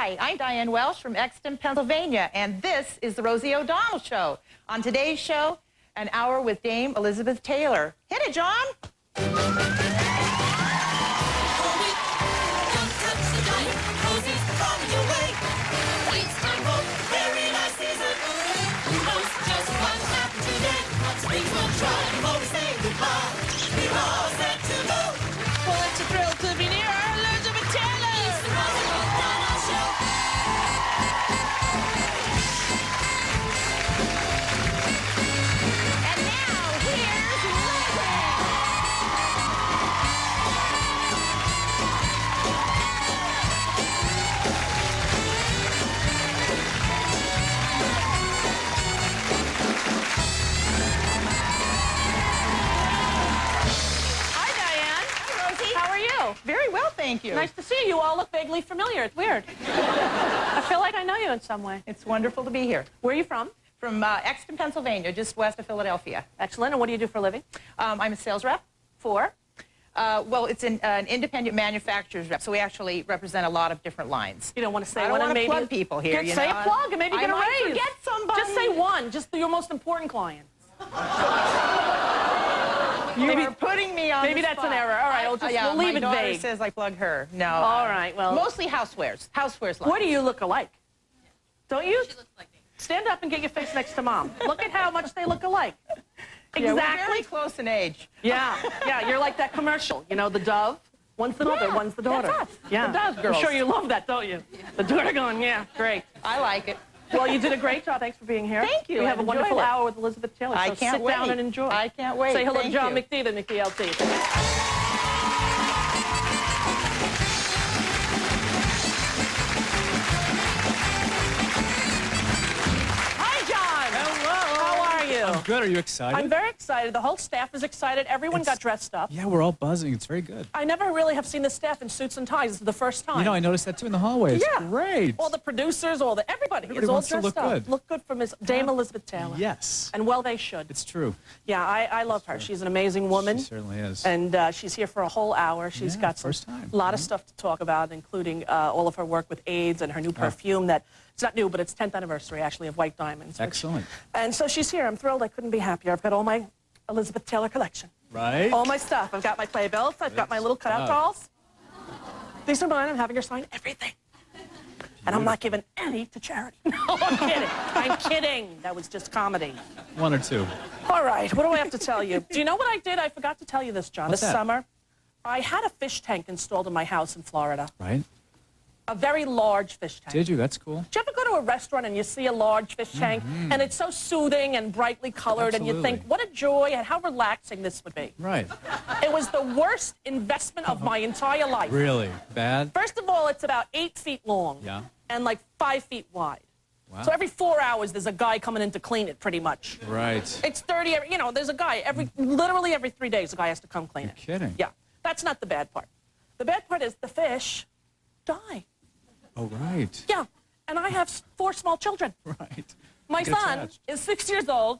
Hi, I'm Diane Welsh from Exton, Pennsylvania, and this is the Rosie O'Donnell Show. On today's show, an hour with Dame Elizabeth Taylor. Hit it, John! Well, it's a thrill to be near Elizabeth Taylor. It's the Rosie O'Donnell Show. And now, here's Lizzie! How are you? Very well, thank you. Nice to see you. You all look vaguely familiar. It's weird. I feel like I know you in some way. It's wonderful to be here. Where are you from? From Exton, Pennsylvania, just west of Philadelphia. Excellent. And what do you do for a living? I'm a sales rep. For? Well, it's an independent manufacturer's rep, so we actually represent a lot of different lines. You don't want to say I don't one want and to maybe plug people here. Just say a plug and maybe get a raise. I might forget somebody. Just say one. Just your most important client. You maybe, are putting me on Maybe the that's spot. an error. All right, we'll leave it my daughter vague. says I plug her. No. All right, well. Mostly housewares. Housewares lines. What do you look alike? Don't you? She looks like me. Stand up and get your face next to Mom. Look at how much they look alike. Yeah, Exactly. we're very close in age. Yeah, you're like that commercial. You know, the dove. One's the mother, one's the daughter. That's us. Yeah. The Dove Girls. I'm sure you love that, don't you? Yeah. The daughter going, yeah, great. I like it. Well, you did a great job. Thanks for being here. Thank you. We have a I've wonderful enjoyed it. hour with Elizabeth Taylor. I So can't sit wait. down and enjoy. I can't wait. Say hello Thank to John you. McD, the Mickey LT. Hi, John. Hello. How are you? I'm good. Are you excited? I'm very excited. The whole staff is excited. Everyone got dressed up. Yeah, we're all buzzing. It's very good. I never really have seen the staff in suits and ties. This is the first time. You know, I noticed that too in the hallway. It's Yeah. great. All the producers, everybody is all wants to dressed look up. good. Look good for Miss Dame Elizabeth Taylor. Yes. And well, they should. It's true. Yeah, I love her. She's an amazing woman. She certainly is. And she's here for a whole hour. She's Yeah, got some first time. lot of stuff to talk about, including all of her work with AIDS and her new perfume that, it's not new, but it's 10th anniversary, actually, of White Diamonds. Excellent. And so she's here. I'm thrilled. I couldn't be happier. I've got all my Elizabeth Taylor collection. Right? All my stuff. I've got my Playbells. I've got my little cutout dolls. These are mine. I'm having her sign everything. And I'm not giving any to charity. No, I'm kidding. I'm kidding. That was just comedy. One or two. All right, what do I have to tell you? Do you know what I did? I forgot to tell you this, John. What's this that? summer, I had a fish tank installed in my house in Florida. Right? A very large fish tank. Did you? That's cool. Do you ever go to a restaurant and you see a large fish tank, and it's so soothing and brightly colored, and you think, Absolutely. what a joy and how relaxing this would be. Right. It was the worst investment of my entire life. Really? Bad? First of all, it's about 8 feet long Yeah. and like 5 feet wide. Wow. So every 4 hours, there's a guy coming in to clean it, pretty much. Right. It's 30, you know, there's a guy, literally every 3 days, a guy has to come clean it. You're kidding. Yeah, that's not the bad part. The bad part is the fish die. Oh, right. Yeah, and I have 4 small children. Right. My Get son attached. is 6 years old.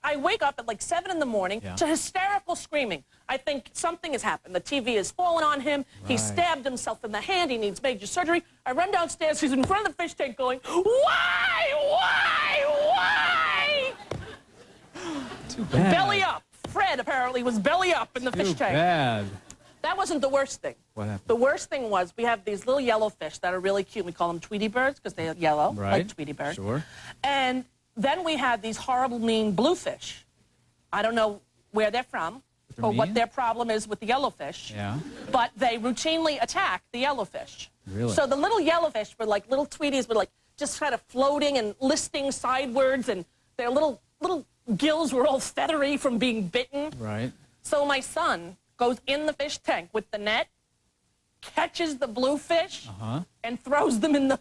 I wake up at like 7 in the morning Yeah. to hysterical screaming. I think something has happened. The TV has fallen on him. He Right. stabbed himself in the hand. He needs major surgery. I run downstairs. He's in front of the fish tank going, why? Too bad. Belly up. Fred apparently was belly up in the fish Too tank. bad. That wasn't the worst thing. What happened? The worst thing was we have these little yellow fish that are really cute. We call them Tweety birds because they're yellow, Right. like Tweety bird. Sure. And then we have these horrible, mean bluefish. I don't know where they're from They're or what mean? their problem is with the yellowfish. Yeah. But they routinely attack the yellowfish. Really? So the little yellowfish were like little Tweeties were like just kind of floating and listing sidewards, and their little gills were all feathery from being bitten. Right. So my son goes in the fish tank with the net, catches the bluefish, and throws them in the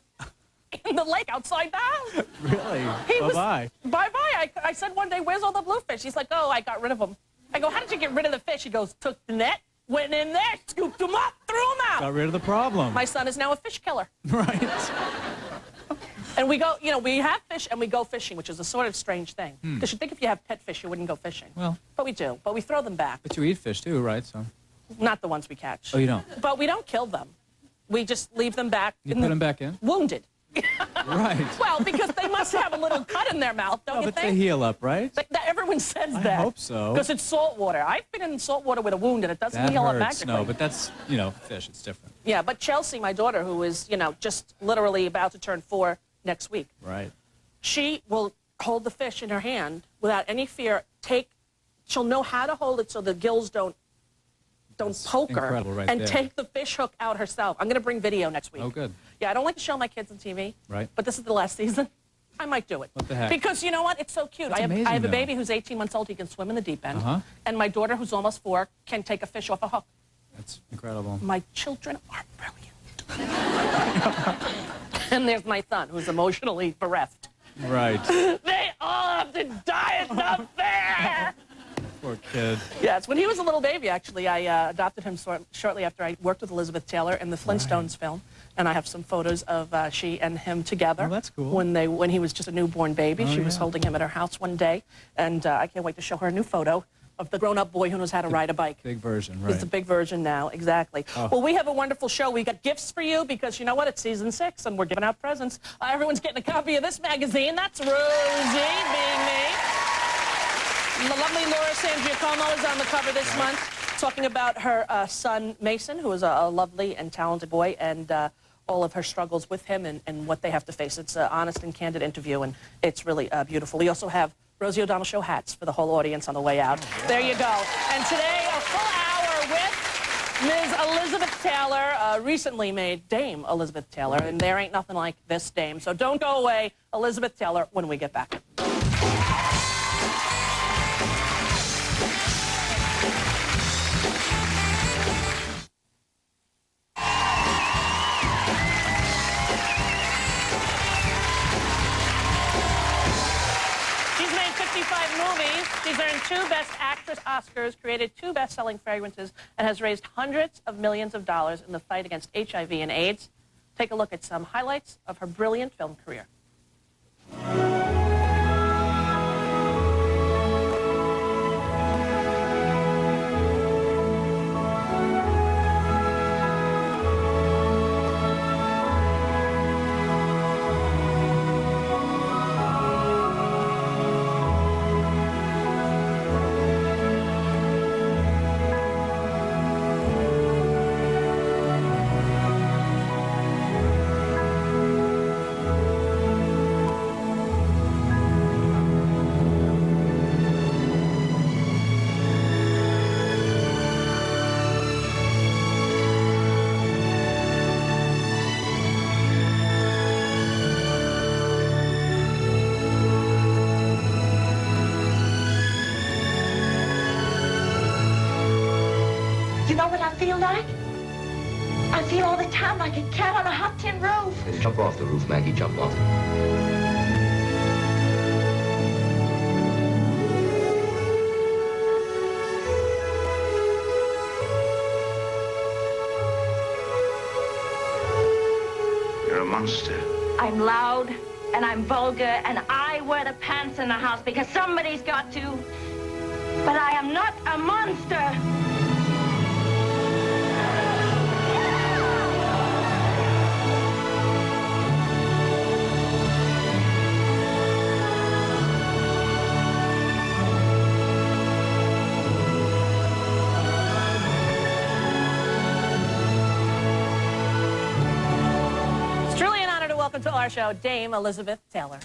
lake outside the house. Really? He was- Bye-bye. Bye-bye. I said one day, where's all the bluefish? He's like, oh, I got rid of them. I go, how did you get rid of the fish? He goes, took the net, went in there, scooped them up, threw them out. Got rid of the problem. My son is now a fish killer. Right. And we go, you know, we have fish and we go fishing, which is a sort of strange thing. Because you think if you have pet fish, you wouldn't go fishing. Well. But we do. But we throw them back. But you eat fish too, right? So. Not the ones we catch. Oh, you don't? But we don't kill them. we just leave them back. You put them back in? Wounded. Right. Well, because they must have a little cut in their mouth, don't you But think? they heal up, right? Everyone says that. I hope so. Because it's salt water. I've been in salt water with a wound, and it doesn't That heal up hurts. magically. No, but that's, you know, fish. It's different. Yeah, but Chelsea, my daughter, who is, you know, just literally about to turn 4 next week, Right. she will hold the fish in her hand without any fear. She'll know how to hold it so the gills don't poke her, incredible right and there. take the fish hook out herself. I'm going to bring video next week. Oh, good. Yeah, I don't like to show my kids on TV. Right. But this is the last season. I might do it. What the heck? Because you know what? It's so cute. That's I have amazing, a though. baby who's 18 months old. He can swim in the deep end. Uh-huh. And my daughter, who's almost 4, can take a fish off a hook. That's incredible. My children are brilliant. And there's my son, who's emotionally bereft. Right. They all have to die. It's not fair. Poor kid. Yes, when he was a little baby, actually, I adopted him shortly after I worked with Elizabeth Taylor in the Flintstones film. And I have some photos of she and him together. Oh, that's cool. When he was just a newborn baby. Oh, She was yeah. holding him at her house one day. And I can't wait to show her a new photo of the grown-up boy who knows how to ride a bike. Big version, right. It's the big version now, exactly. Oh. Well, we have a wonderful show. We got gifts for you because you know what? It's season 6 and we're giving out presents. Everyone's getting a copy of this magazine. That's Rosie, being me. The lovely Laura San Giacomo is on the cover this month, talking about her son Mason, who is a lovely and talented boy, and all of her struggles with him and what they have to face. It's an honest and candid interview, and it's really beautiful. We also have Rosie O'Donnell Show hats for the whole audience on the way out. There you go. And today, a full hour with Ms. Elizabeth Taylor, recently made Dame Elizabeth Taylor, and there ain't nothing like this dame. So don't go away, Elizabeth Taylor, when we get back. She's made 55 movies. She's earned 2 Best Actress Oscars, created 2 best-selling fragrances, and has raised hundreds of millions of dollars in the fight against HIV and AIDS. Take a look at some highlights of her brilliant film career. You know what I feel like? I feel all the time like a cat on a hot tin roof. Jump off the roof, Maggie, jump off. You're a monster. I'm loud and I'm vulgar and I wear the pants in the house because somebody's got to. But I am not a monster. It's truly an honor to welcome to our show Dame Elizabeth Taylor.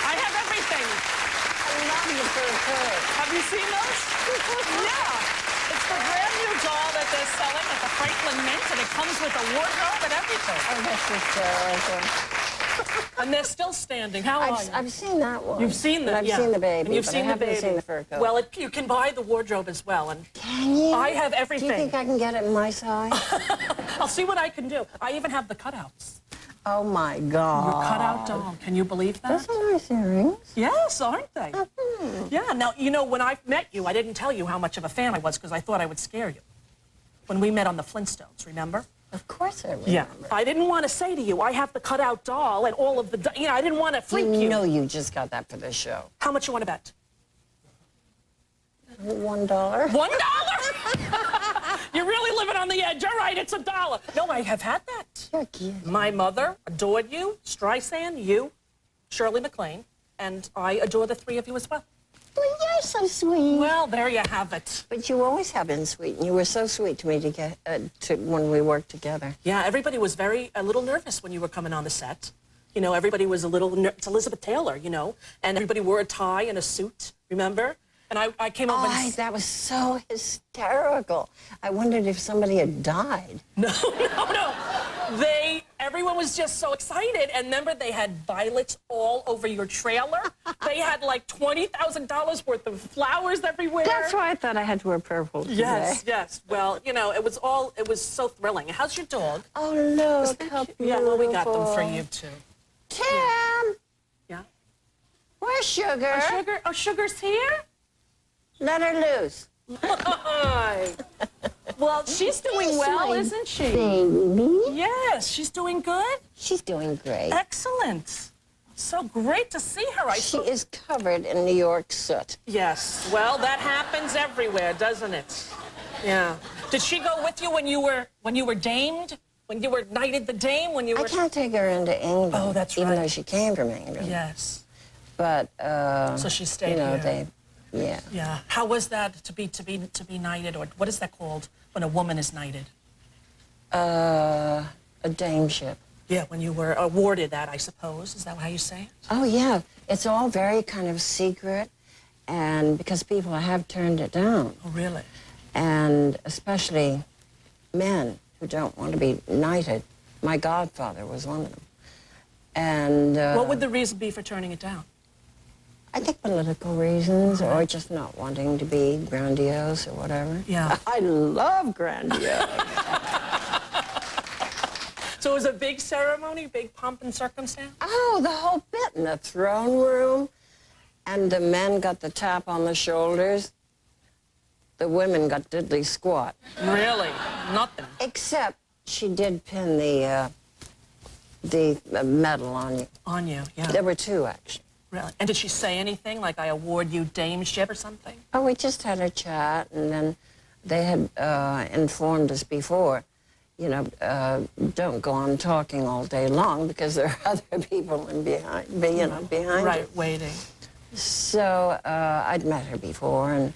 I have everything. Have you seen those? Yeah, it's the brand new doll that they're selling at the Franklin Mint, and it comes with a wardrobe and everything. Oh, that's hysterical. And they're still standing. How are you? I've seen that one. You've seen the And I've seen the baby, And you've but seen I the haven't baby. seen the fur coat. Well, you can buy the wardrobe as well. And Can you? I have everything. Do you think I can get it in my size? I'll see what I can do. I even have the cutouts. Oh my Your God. cutout doll. Can you believe that? Those are nice earrings. Yes, aren't they? Yeah, now, you know, when I met you, I didn't tell you how much of a fan I was because I thought I would scare you. When we met on the Flintstones, remember? Of course I remember. Yeah. I didn't want to say to you, I have the cutout doll and all of the, I didn't want to freak you. You know you just got that for the show. How much you want to bet? $1. $1? You're really living on the edge. All right, it's $1. No, I have had that. You're kidding. My mother adored you, Streisand, you, Shirley MacLaine, and I adore the three of you as well. Well, you're so sweet. Well, there you have it. But you always have been sweet, and you were so sweet to me when we worked together. Yeah, everybody was a little nervous when you were coming on the set. You know, everybody was a little, it's Elizabeth Taylor, you know, and everybody wore a tie and a suit, remember? And I came up and... That was so hysterical. I wondered if somebody had died. No. Everyone was just so excited. And remember, they had violets all over your trailer. They had like $20,000 worth of flowers everywhere. That's why I thought I had to wear purple today. Yes. Well, you know, it was so thrilling. How's your dog? Oh, look, how beautiful. Yeah, well, we got them for you, too. Tim! Yeah? Where's Sugar? Sugar's here? Let her loose. Hi. Well, she's doing well, isn't she? Baby. Yes, she's doing good. She's doing great. Excellent. So great to see her. She is covered in New York soot. Yes. Well, that happens everywhere, doesn't it? Yeah. Did she go with you when you were damed? When you were knighted the dame? When you were... I can't take her into England. Oh, that's right. Even though she came from England. Yes. But so she stayed here. Yeah. Yeah. How was that to be knighted, or what is that called when a woman is knighted? A dameship. Yeah, when you were awarded that, I suppose. Is that how you say it? Oh yeah, it's all very kind of secret, and because people have turned it down. Oh really? And especially men who don't want to be knighted. My godfather was one of them. And what would the reason be for turning it down? I think political reasons, or just not wanting to be grandiose or whatever. Yeah. I love grandiose. So it was a big ceremony, big pomp and circumstance? Oh, the whole bit in the throne room. And the men got the tap on the shoulders. The women got diddly squat. Really? Nothing? Except she did pin the medal on you. On you, yeah. There were two, actually. Really? And did she say anything, like I award you dameship or something? Oh, we just had a chat, and then they had informed us before, you know, don't go on talking all day long because there are other people behind Right, you. waiting. So I'd met her before,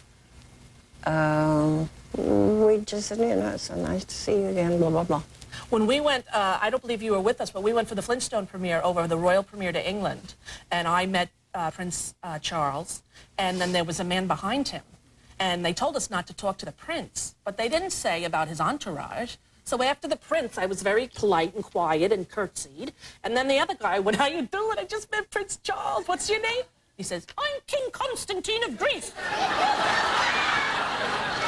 and we just said, you know, it's so nice to see you again, blah, blah, blah. When we went, I don't believe you were with us, but we went for the Flintstone premiere over the royal premiere to England, and I met Prince Charles, and then there was a man behind him, and they told us not to talk to the prince, but they didn't say about his entourage. So after the prince, I was very polite and quiet and curtsied, and then the other guy went, how you doing? I just met Prince Charles. What's your name? He says, I'm King Constantine of Greece.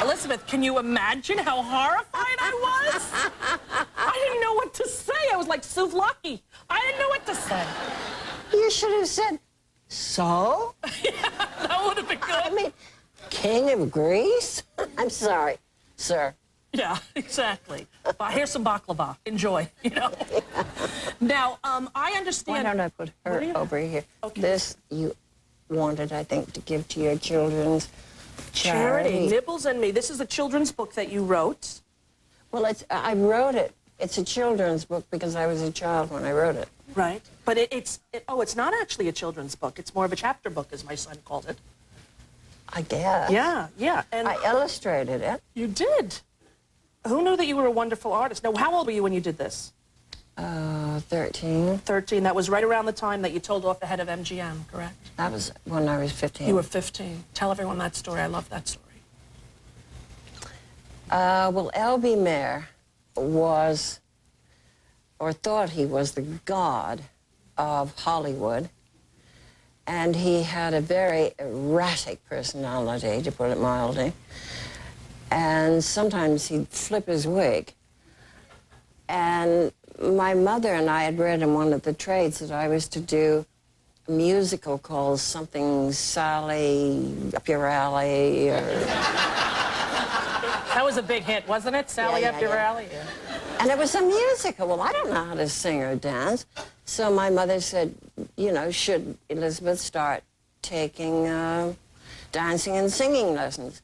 Elizabeth, can you imagine how horrified I was? I didn't know what to say. I was like souvlaki. I didn't know what to say. You should have said, so? Yeah, that would have been good. I mean, King of Greece? I'm sorry, sir. Yeah, exactly. Here's some baklava. Enjoy, you know. Now, I understand... Why don't I put her over here? Okay. This you wanted, I think, to give to your children's charity. Nibbles and Me. This is a children's book that you wrote. Well, I wrote it. It's a children's book because I was a child when I wrote it. Right. But it's not actually a children's book. It's more of a chapter book, as my son called it. I guess. Yeah. And I illustrated it. you did. Who knew that you were a wonderful artist? Now, how old were you when you did this? 13. 13. That was right around the time that you told off the head of MGM, correct? That was when I was 15. You were 15. Tell everyone that story. I love that story. Well, L.B. Mayer was, or thought he was, the god of Hollywood. And he had a very erratic personality, to put it mildly. And sometimes he'd flip his wig. And my mother and I had read in one of the trades that I was to do a musical called something Sally Up Your Alley, or... That was a big hit, wasn't it? Sally Yeah, Up Your yeah. Alley? Yeah. And it was a musical. Well, I don't know how to sing or dance. So my mother said, you know, should Elizabeth start taking dancing and singing lessons?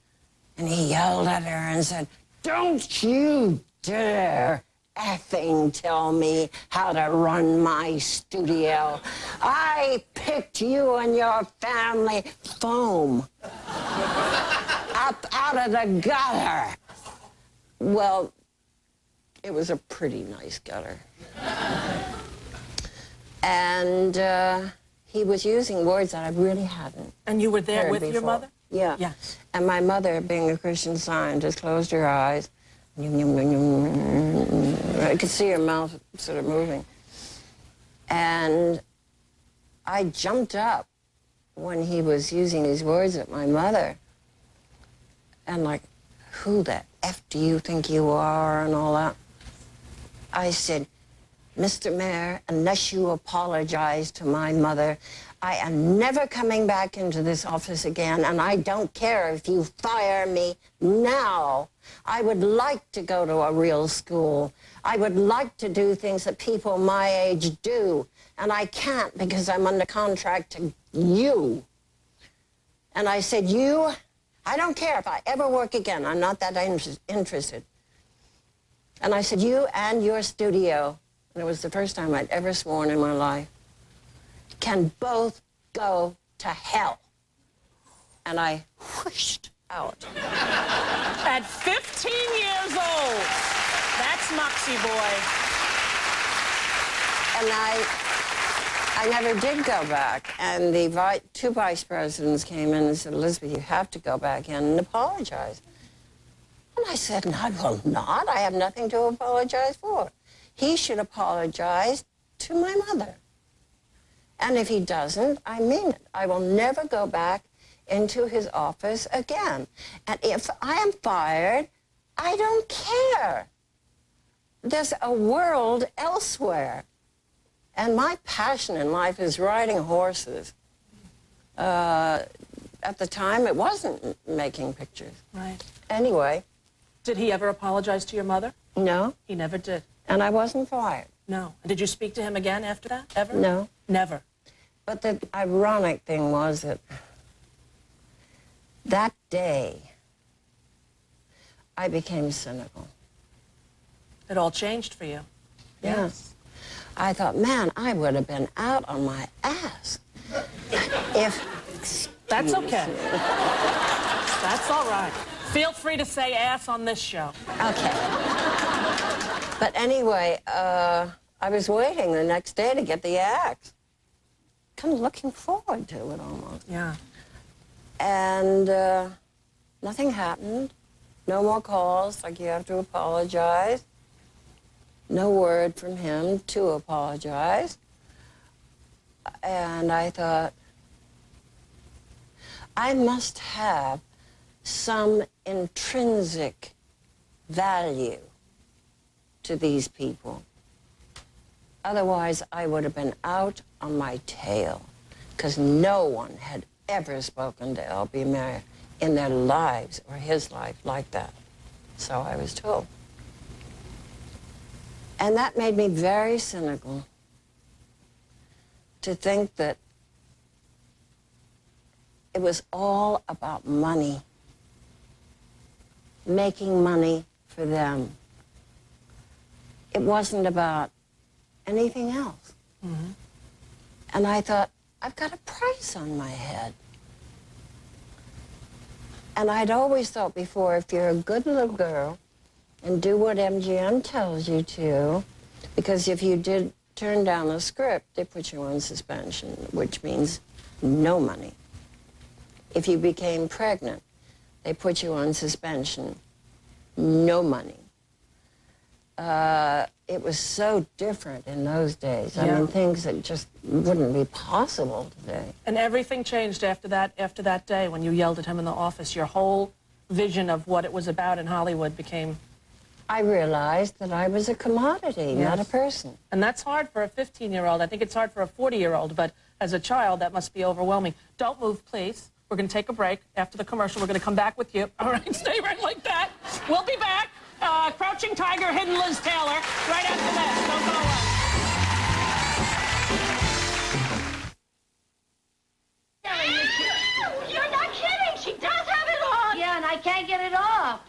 And he yelled at her and said, don't you dare effing tell me how to run my studio. I picked you and your family foam up out of the gutter. Well, it was a pretty nice gutter. And he was using words that I really hadn't. And you were there heard with your before. mother? Yeah. Yes. And my mother, being a Christian Scientist, closed her eyes. I could see her mouth sort of moving. And I jumped up when he was using these words at my mother. And like, who the F do you think you are, and all that. I said, Mr. Mayor, unless you apologize to my mother, I am never coming back into this office again, and I don't care if you fire me now. I would like to go to a real school. I would like to do things that people my age do, and I can't because I'm under contract to you. And I said, I don't care if I ever work again. I'm not that interested. And I said, you and your studio, and it was the first time I'd ever sworn in my life, can both go to hell. And I whooshed out. At 15 years old. That's Moxie Boy. And I never did go back. And the two vice presidents came in and said, Elizabeth, you have to go back in and apologize. And I said, no, I will not. I have nothing to apologize for. He should apologize to my mother. And if he doesn't, I mean it. I will never go back into his office again. And if I am fired, I don't care. There's a world elsewhere. And my passion in life is riding horses. At the time, it wasn't making pictures. Right. Anyway. Did he ever apologize to your mother? No. He never did. And I wasn't fired. No. Did you speak to him again after that, ever? No. Never. But the ironic thing was that that day, I became cynical. It all changed for you. Yes. I thought, man, I would have been out on my ass if... That's okay. That's all right. Feel free to say ass on this show. Okay. But anyway, I was waiting the next day to get the axe. Kind of looking forward to it almost. Yeah. And nothing happened. No more calls, like you have to apologize. No word from him to apologize. And I thought, I must have some intrinsic value to these people. Otherwise, I would have been out on my tail, because no one had ever spoken to L.B. Mayer in their lives or his life like that. So I was told. And that made me very cynical to think that it was all about money, making money for them. It wasn't about anything else. Mm-hmm. And I thought, I've got a price on my head. And I'd always thought before, if you're a good little girl and do what MGM tells you to, because if you did turn down the script, they put you on suspension, which means no money. If you became pregnant, they put you on suspension, no money. It was so different in those days. I mean, things that just wouldn't be possible today. And everything changed after that day when you yelled at him in the office. Your whole vision of what it was about in Hollywood became I realized that I was a commodity, not a person. And that's hard for a 15-year-old. I think it's hard for a 40-year-old, but as a child, that must be overwhelming. Don't move, please. We're going to take a break. After the commercial, we're going to come back with you. All right, stay right like that. We'll be back. Crouching Tiger, Hidden Liz Taylor, right after this. Don't go away. You're not kidding. She does have it on. Yeah, and I can't get it off.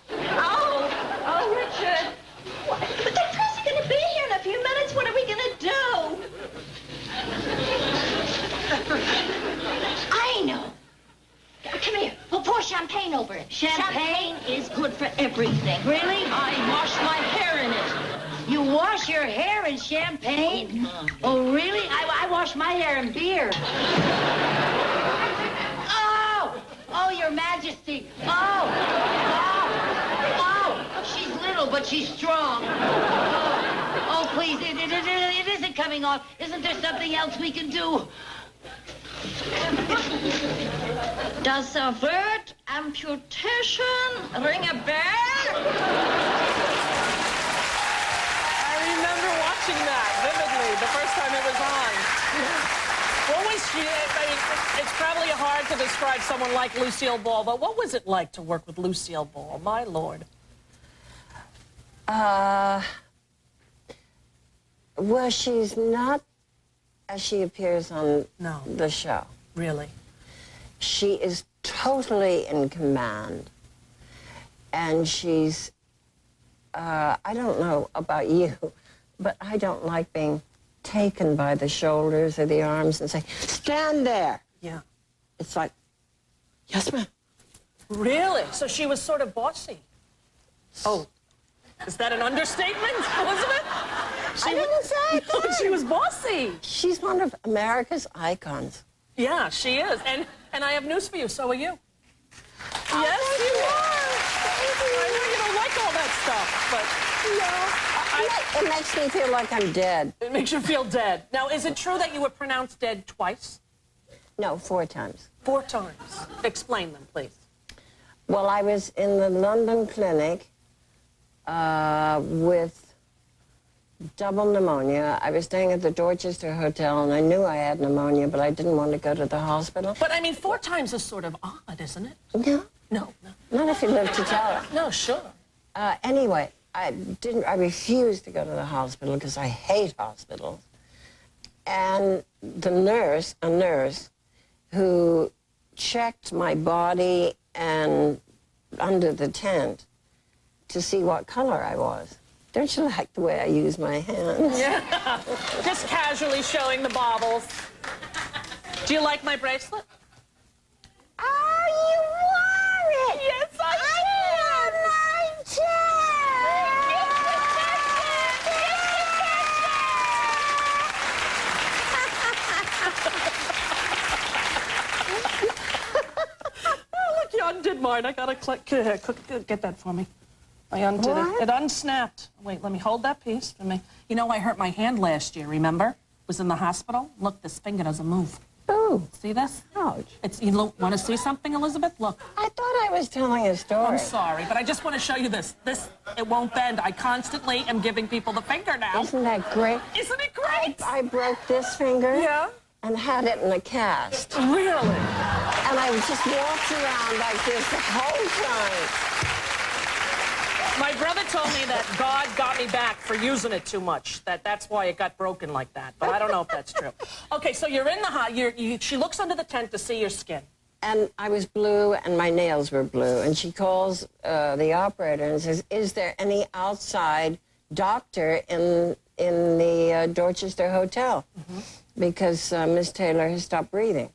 Oh, Richard. What? But the press is going to be here in a few minutes. What are we going to do? I know. Come here. We'll pour champagne over it. Champagne is good for everything. Really? I wash my hair in it. You wash your hair in champagne? Oh, really? I wash my hair in beer. Oh, Your Majesty. Oh, she's little, but she's strong. Oh, please, it isn't coming off. Isn't there something else we can do? Does a word amputation ring a bell? I remember watching that vividly the first time it was on. What was she? I mean, it's probably hard to describe someone like Lucille Ball, but what was it like to work with Lucille Ball? My Lord. Well, she's not as she appears on the show. Really? She is totally in command. And she's, I don't know about you, but I don't like being taken by the shoulders or the arms and say, stand there. Yeah. It's like, yes, ma'am. Really? So she was sort of bossy. Oh, is that an understatement, Elizabeth? I didn't say that. She was bossy. She's one of America's icons. Yeah, she is. And I have news for you. So are you. Oh, Yes, you are. I know you don't like all that stuff, but It makes me feel like I'm dead. it makes you feel dead. Now, is it true that you were pronounced dead twice? No, 4 times. 4 times. Explain them, please. Well, I was in the London clinic with double pneumonia. I was staying at the Dorchester Hotel, and I knew I had pneumonia, but I didn't want to go to the hospital. But, I mean, 4 times is sort of odd, isn't it? No, No. not if you live to tell it. No, sure. Anyway, I refused to go to the hospital because I hate hospitals. And a nurse who checked my body and under the tent to see what color I was. Don't you like the way I use my hands? Yeah. Just casually showing the baubles. Do you like my bracelet? Oh, you wore it! Yes, I Oh, look, you undid mine. I gotta get that for me. I undid it. It unsnapped. Wait, let me hold that piece for me. You know, I hurt my hand last year, remember? Was in the hospital. Look, this finger doesn't move. Oh, See this? ouch. You want to see something, Elizabeth? Look. I thought I was telling a story. I'm sorry, but I just want to show you this. It won't bend. I constantly am giving people the finger now. Isn't that great? Isn't it great? I broke this finger. Yeah. And had it in a cast. Really? And I just walked around like this the whole time. My brother told me that God got me back for using it too much. That's why it got broken like that. But I don't know if that's true. Okay, so you're in the she looks under the tent to see your skin. And I was blue, and my nails were blue. And she calls the operator and says, "Is there any outside doctor in the Dorchester Hotel?" Mm-hmm. Because Miss Taylor has stopped breathing.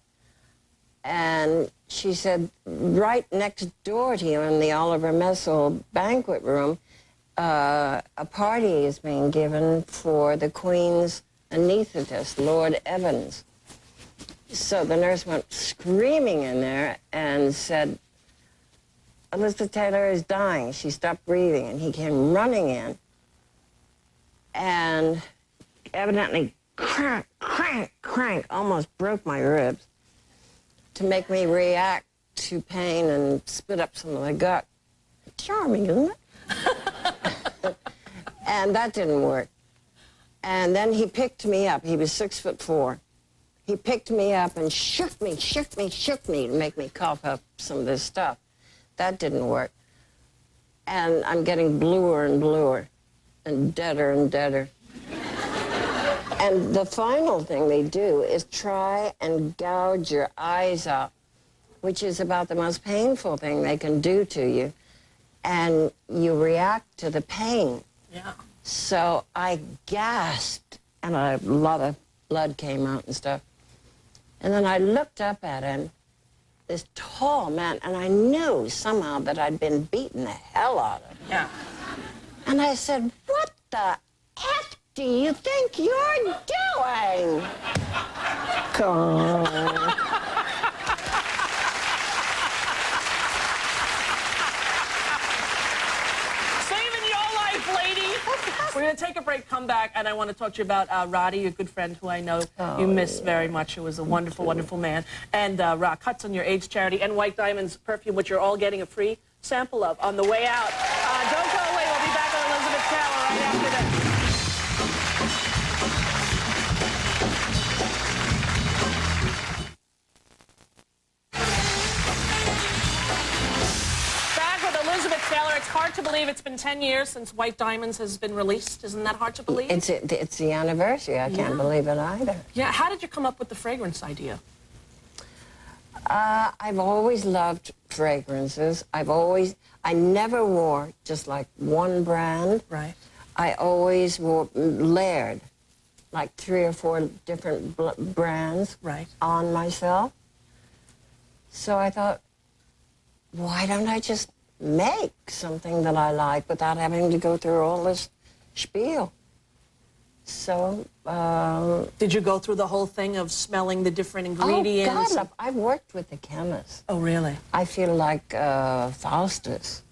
And she said, right next door to you in the Oliver Messel banquet room, a party is being given for the Queen's anesthetist, Lord Evans. So the nurse went screaming in there and said, Elizabeth Taylor is dying. She stopped breathing. And he came running in and evidently crank, crank, crank, almost broke my ribs to make me react to pain and spit up some of the gut. Charming, isn't it? And that didn't work. And then he picked me up. He was 6'4". He picked me up and shook me to make me cough up some of this stuff. That didn't work. And I'm getting bluer and bluer and deader and deader. And the final thing they do is try and gouge your eyes out, which is about the most painful thing they can do to you. And you react to the pain. Yeah. So I gasped, and a lot of blood came out and stuff. And then I looked up at him, this tall man, and I knew somehow that I'd been beating the hell out of him. Yeah. And I said, "What the F do you think you're doing?" God. Saving your life, lady. We're going to take a break, come back, and I want to talk to you about Roddy, your good friend who I know you miss very much, who was a wonderful, wonderful man. And Rock Cuts on your AIDS charity and White Diamonds perfume, which you're all getting a free sample of on the way out. Don't go away. We'll be back with Elizabeth Taylor right after this. Elizabeth Taylor, it's hard to believe it's been 10 years since White Diamonds has been released. Isn't that hard to believe? It's the anniversary. I can't believe it either. Yeah, how did you come up with the fragrance idea? I've always loved fragrances. I never wore just like one brand. Right. I always wore layered, like 3 or 4 different brands on myself. So I thought, why don't I just make something that I like without having to go through all this spiel? So, did you go through the whole thing of smelling the different ingredients? Oh, God, I've worked with the chemist. Oh, really? I feel like Faustus.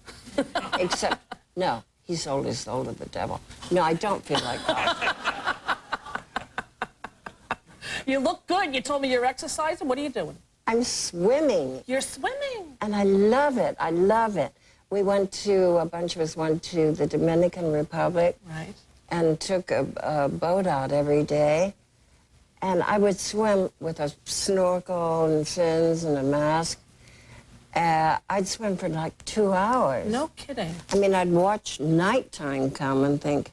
Except, no, he sold his soul to the devil. No, I don't feel like Faustus. You look good. You told me you're exercising. What are you doing? I'm swimming. You're swimming? And I love it. I love it. A bunch of us went to the Dominican Republic. Right. And took a boat out every day. And I would swim with a snorkel and fins and a mask. I'd swim for like 2 hours. No kidding. I mean, I'd watch nighttime come and think,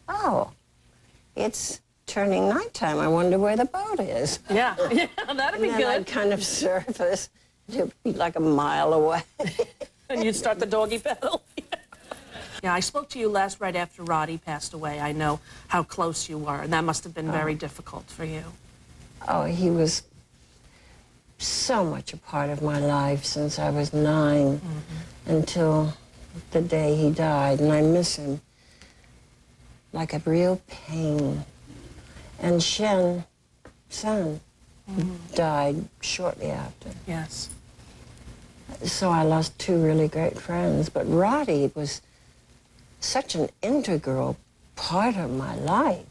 oh, it's turning nighttime. I wonder where the boat is. Yeah, yeah, that'd be and then good. I'd kind of surface. It'd be like a mile away. And you'd start the doggy paddle. Yeah, I spoke to you last right after Roddy passed away. I know how close you were, and that must have been very difficult for you. Oh, he was so much a part of my life since I was 9 until the day he died, and I miss him like a real pain. And Shen San died shortly after. Yes. So I lost 2 really great friends, but Roddy was such an integral part of my life.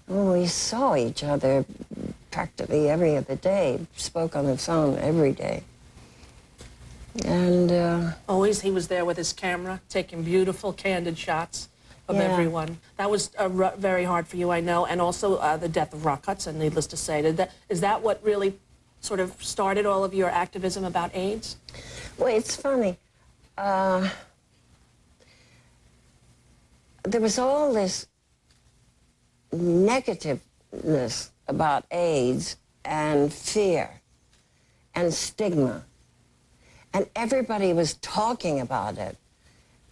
We saw each other practically every other day, spoke on the phone every day. And always he was there with his camera, taking beautiful, candid shots of everyone. That was very hard for you, I know, and also the death of Rock Hudson, needless to say. Is that what really sort of started all of your activism about AIDS? Well, it's funny. There was all this negativeness about AIDS and fear and stigma. And everybody was talking about it.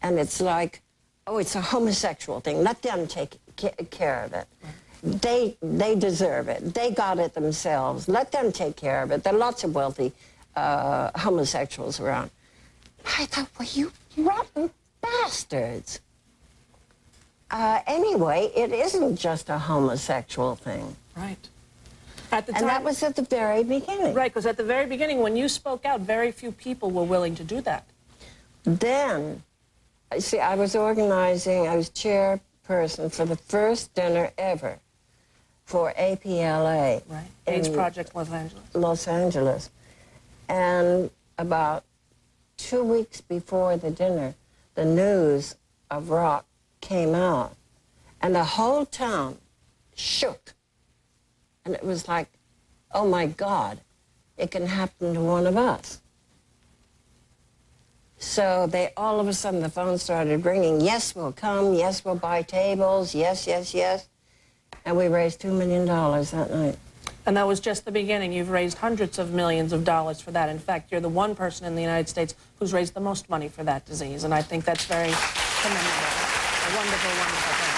And it's like, oh, it's a homosexual thing. Let them take care of it. They deserve it. They got it themselves. Let them take care of it. There are lots of wealthy homosexuals around. I thought, well, you rotten bastards. Anyway, it isn't just a homosexual thing. Right. At the time, and that was at the very beginning. Right, because at the very beginning, when you spoke out, very few people were willing to do that. Then, see, I was chairperson for the first dinner ever for APLA. Right. AIDS Project Los Angeles. Los Angeles. And about 2 weeks before the dinner, the news of Rock came out, and the whole town shook. And it was like, oh my God, it can happen to one of us. So they, all of a sudden, the phone started ringing. Yes, we'll come. Yes, we'll buy tables. Yes, yes, yes. And we raised $2 million that night. And that was just the beginning. You've raised hundreds of millions of dollars for that. In fact, you're the one person in the United States who's raised the most money for that disease. And I think that's very commendable. A wonderful, wonderful thing.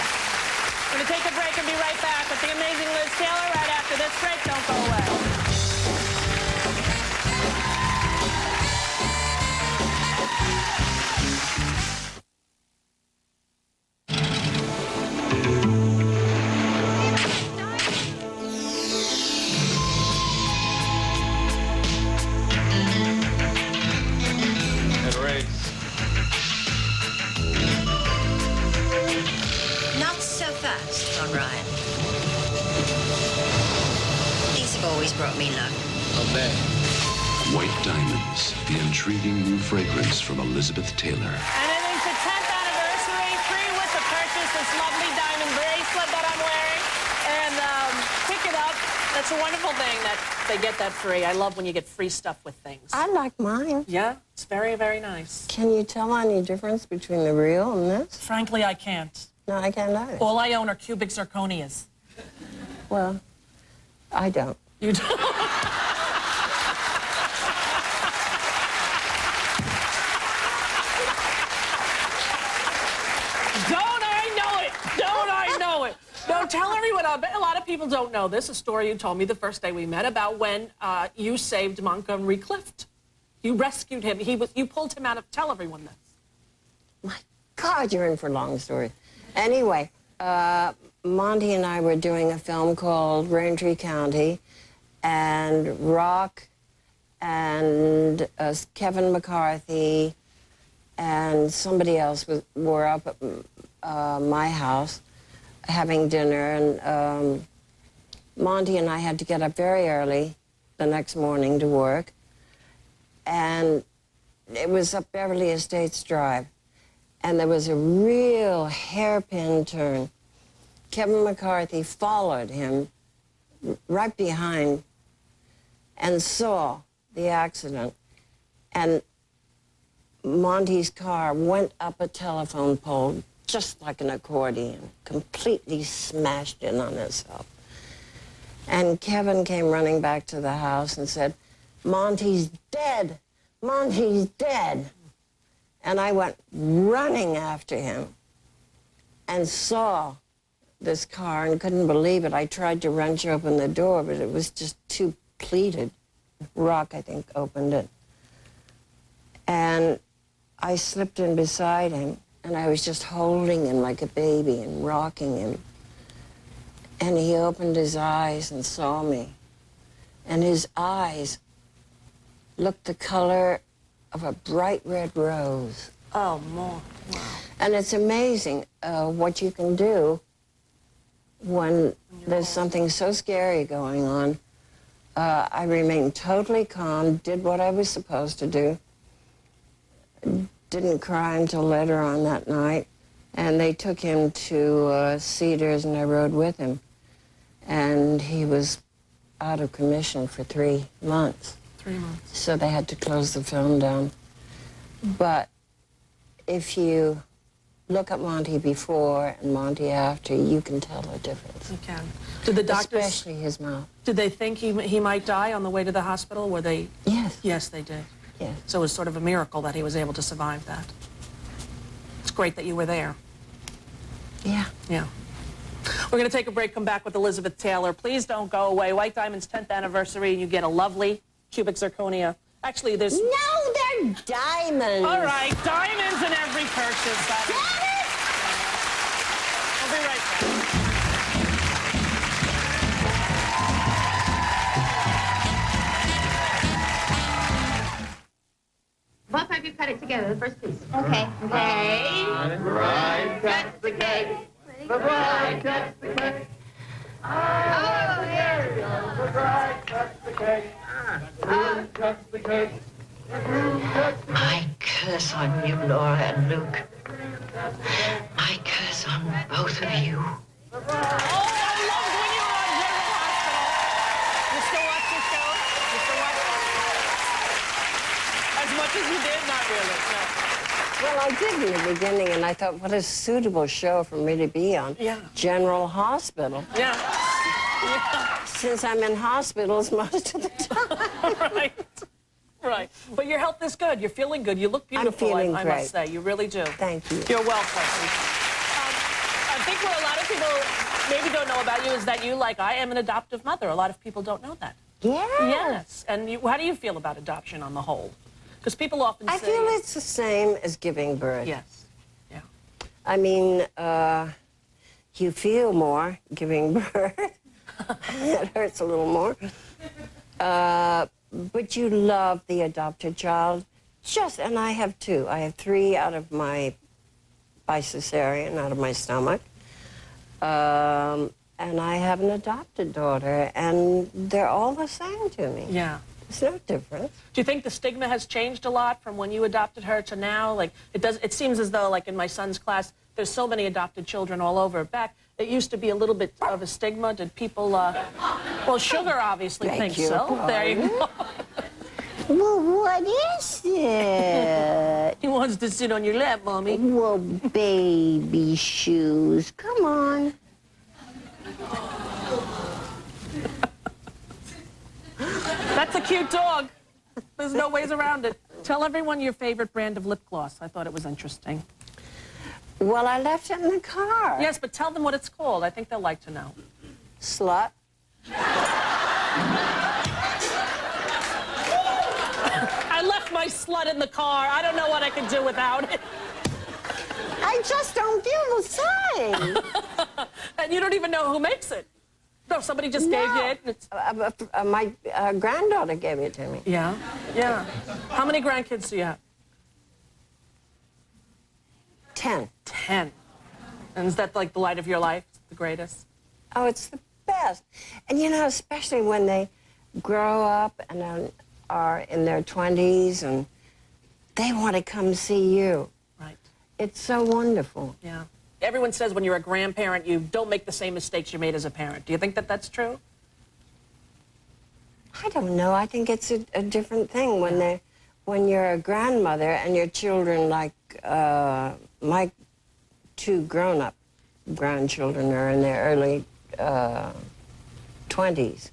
We're going to take a break and be right back with the amazing Liz Taylor right after this break. Don't go away. Not so fast, John Ryan. These have always brought me luck. Obey. White Diamonds, the intriguing new fragrance from Elizabeth Taylor. And it is the 10th anniversary, free with the purchase, this lovely diamond bracelet that I'm wearing. And pick it up. That's a wonderful thing that they get that free. I love when you get free stuff with things. I like mine. Yeah, it's very, very nice. Can you tell any difference between the real and this? Frankly, I can't. No, I can't either. All I own are cubic zirconias. Well, I don't. You don't? Don't I know it? Don't I know it? No, tell everyone. I bet a lot of people don't know this. A story you told me the first day we met about when you saved Montgomery Clift. You rescued him. You pulled him out of. Tell everyone this. My God, you're in for a long story. Anyway, Monty and I were doing a film called Raintree County, and Rock and Kevin McCarthy and somebody else were up at my house having dinner, and Monty and I had to get up very early the next morning to work, and it was up Beverly Estates Drive, and there was a real hairpin turn. Kevin McCarthy followed him right behind and saw the accident, and Monty's car went up a telephone pole just like an accordion, completely smashed in on itself. And Kevin came running back to the house and said, "Monty's dead! Monty's dead!" And I went running after him and saw this car and couldn't believe it. I tried to wrench open the door, but it was just too pleated. Rock, I think, opened it. And I slipped in beside him, and I was just holding him like a baby and rocking him. And he opened his eyes and saw me. And his eyes looked the color of a bright red rose. Oh, more. Wow. And it's amazing what you can do when there's something so scary going on. I remained totally calm, did what I was supposed to do, didn't cry until later on that night, and they took him to Cedars, and I rode with him. And he was out of commission for 3 months. 3 months. So they had to close the film down. But if you look at Monty before and Monty after, you can tell the difference. You can. Did the doctors... Especially his mouth. Did they think he might die on the way to the hospital? Were they... Yes. Yes, they did. Yes. So it was sort of a miracle that he was able to survive that. It's great that you were there. Yeah. Yeah. We're going to take a break, come back with Elizabeth Taylor. Please don't go away. White Diamond's 10th anniversary, and you get a lovely cubic zirconia. Actually, there's... No, they're diamonds. All right, diamonds in every purchase. We'll be right back. Both of you cut it together, the first piece. Okay. Okay. The bride cuts the cake. The bride cuts the cake. Oh, there we go. The bride cuts the cake. The groom cuts the cake. The groom cuts the cake. I curse on you, Laura and Luke. I curse on both of you. Oh, I loved when you were on General Hospital. You still watch the show? You still watch it? As much as you did? Not really, no. Well, I did in the beginning, and I thought, what a suitable show for me to be on. Yeah. General Hospital. Yeah. Yeah. Since I'm in hospitals most of the time. Right. Right. But your health is good. You're feeling good. You look beautiful, feeling I great. must say. You really do. Thank you. You're welcome. I think what a lot of people maybe don't know about you is that you, like I am, an adoptive mother. A lot of people don't know that. Yeah. Yes. And how do you feel about adoption on the whole? Because people often say... I feel it's the same as giving birth. Yes. Yeah. I mean, you feel more giving birth. It hurts a little more. But you love the adopted child. And I have two. I have three out of my, by cesarean, out of my stomach. And I have an adopted daughter, and they're all the same to me. Yeah. It's no difference. Do you think the stigma has changed a lot from when you adopted her to now? Like, it seems as though, like in my son's class, there's so many adopted children all over. Back, it used to be a little bit of a stigma. Did people, well, Sugar obviously thinks so. There you go. Well, what is it? He wants to sit on your lap, Mommy. Well, baby shoes. Come on. That's a cute dog. There's no ways around it. Tell everyone your favorite brand of lip gloss. I thought it was interesting. Well, I left it in the car. Yes, but tell them what it's called. I think they'll like to know. Slut. I left my slut in the car. I don't know what I could do without it. I just don't feel the same. And you don't even know who makes it. No, somebody just gave you it. And it's... My granddaughter gave it to me. Yeah, yeah. How many grandkids do you have? 10. 10. And is that like the light of your life? The greatest? Oh, it's the best. And you know, especially when they grow up and are in their 20s and they want to come see you. Right. It's so wonderful. Yeah. Everyone says when you're a grandparent, you don't make the same mistakes you made as a parent. Do you think that that's true? I don't know. I think it's a different thing when you're a grandmother and your children, like my two grown-up grandchildren are in their early 20s,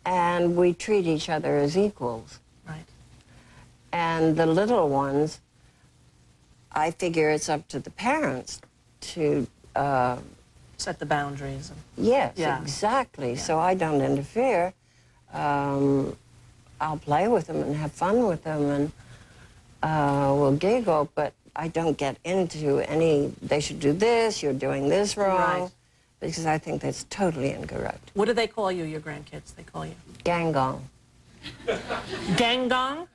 and we treat each other as equals. Right. And the little ones, I figure it's up to the parents to set the boundaries. Yes, yeah. exactly. Yeah. So I don't interfere. I'll play with them and have fun with them, and we'll giggle, but I don't get into any, they should do this, you're doing this wrong, Right. because I think that's totally incorrect. What do they call you, your grandkids? They call you? Gangong. Gangong?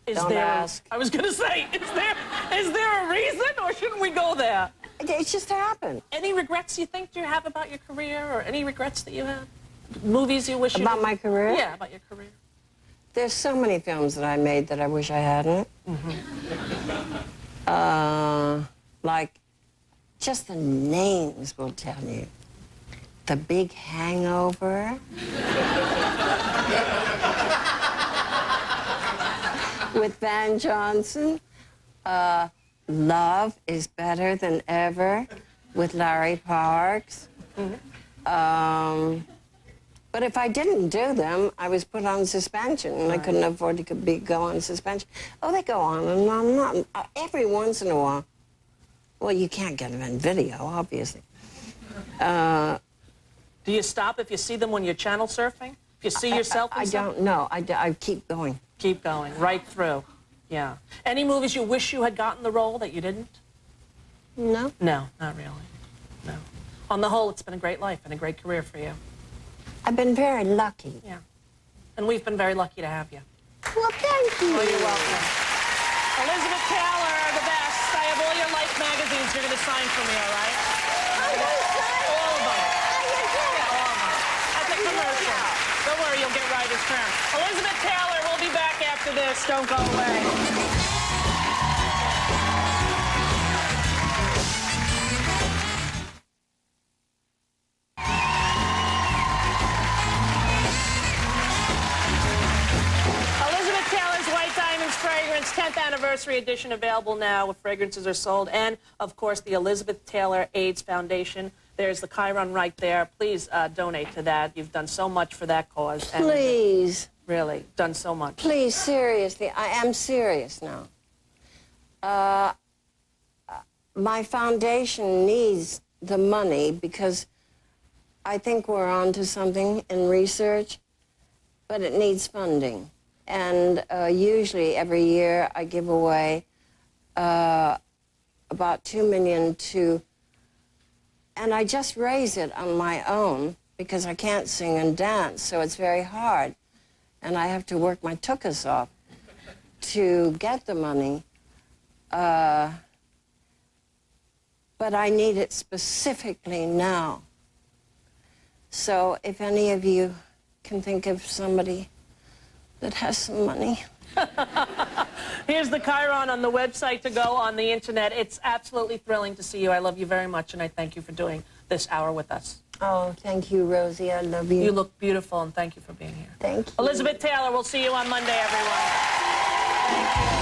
Don't ask. I was going to say, is there a reason, or shouldn't we go there? It just happened. Any regrets you think you have about your career, or any regrets that you have? Movies you wish you About my career? Yeah, about your career. There's so many films that I made that I wish I hadn't. Like, just the names will tell you. The Big Hangover. With Van Johnson. Love is Better Than Ever with Larry Parks. But if I didn't do them, I was put on suspension, and I couldn't afford to go on suspension. Oh, they go on and on. Every once in a while. Well, you can't get them in video, obviously. Do you stop if you see them when you're channel surfing? If you see yourself in I something? don't know. I keep going. Keep going, right through. Yeah. Any movies you wish you had gotten the role that you didn't? No. No, not really. No. On the whole, it's been a great life and a great career for you. I've been very lucky. Yeah. And we've been very lucky to have you. Well, thank you. Oh, you're welcome. Elizabeth Taylor, the best. I have all your Life magazines you're going to sign for me, all right? All of them. Yeah, all of them. That's a commercial. Don't worry, you'll get right as crown. Elizabeth Taylor, we'll be back after this. Don't go away. anniversary edition available now where fragrances are sold. And, of course, the Elizabeth Taylor AIDS Foundation. There's the Chiron right there. Please donate to that. You've done so much for that cause. Please. Really, done so much. Please, seriously. I am serious now. My foundation needs the money because I think we're onto something in research, but it needs funding. And usually every year I give away about $2 million to, and I just raise it on my own because I can't sing and dance, so it's very hard. And I have to work my tuchus off to get the money. But I need it specifically now. So if any of you can think of somebody that has some money. Here's the Chiron on the website to go on the internet. It's absolutely thrilling to see you. I love you very much, and I thank you for doing this hour with us. Oh, thank you, Rosie. I love you. You look beautiful, and thank you for being here. Thank you. Elizabeth Taylor, we'll see you on Monday, everyone. Thank you.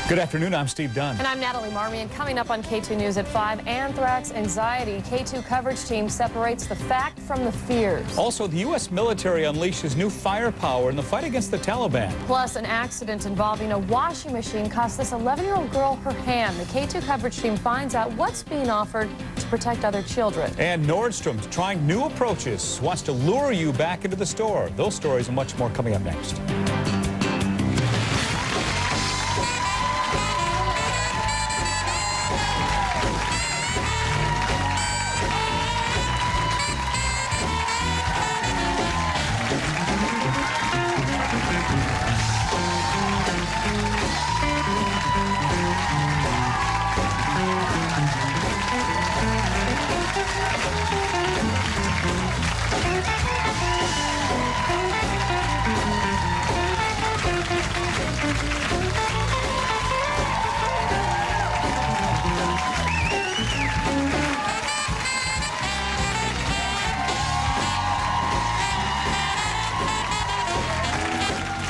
Good afternoon, I'm Steve Dunn. And I'm Natalie Marmion. Coming up on K2 News at 5, anthrax anxiety. K2 coverage team separates the fact from the fears. Also, the U.S. military unleashes new firepower in the fight against the Taliban. Plus, an accident involving a washing machine cost this 11-year-old girl her hand. The K2 coverage team finds out what's being offered to protect other children. And Nordstrom's trying new approaches, wants to lure you back into the store. Those stories and much more coming up next.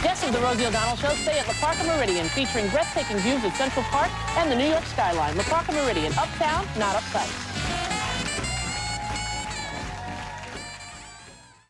Guests of the Rosie O'Donnell Show stay at La Parca Meridian, featuring breathtaking views of Central Park and the New York skyline. La Parca Meridian, uptown, not uptight.